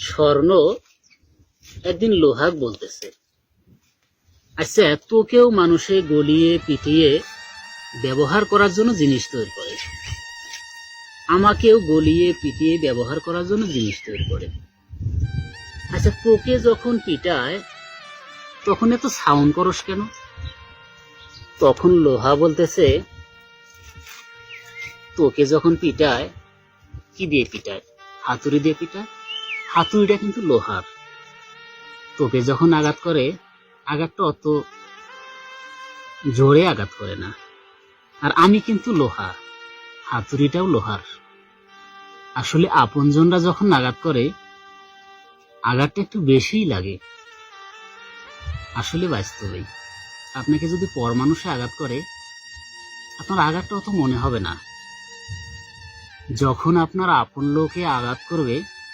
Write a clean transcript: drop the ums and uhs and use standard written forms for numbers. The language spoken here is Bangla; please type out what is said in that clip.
স্বর্ণ একদিন লোহাক বলতেছে, আচ্ছা তোকেও মানুষে গলিয়ে পিটিয়ে ব্যবহার করার জন্য জিনিস তৈরি করে, আমাকেও গলিয়ে পিটিয়ে ব্যবহার করার জন্য জিনিস তৈরি করে। আচ্ছা তোকে যখন পিটায় তখন এত সাউন্ড করস কেন? তখন লোহা বলতেছে, তোকে যখন পিটায় কি দিয়ে পিটায়? হাতুড়ি দিয়ে পিটায়। হাতুড়িটা কিন্তু লোহার। তোকে যখন আঘাত করে, আঘাতটা অত জোরে আঘাত করে না। আর আমি কিন্তু লোহা, হাতুড়িটাও লোহার। আসলে আপনজনরা যখন আঘাত করে, আঘাতটা একটু বেশিই লাগে। আসলে বাস্তবেই আপনাকে যদি পর মানুষে আঘাত করে, আপনার আঘাতটা অত মনে হবে না। যখন আপনার আপন লোকে আঘাত করবে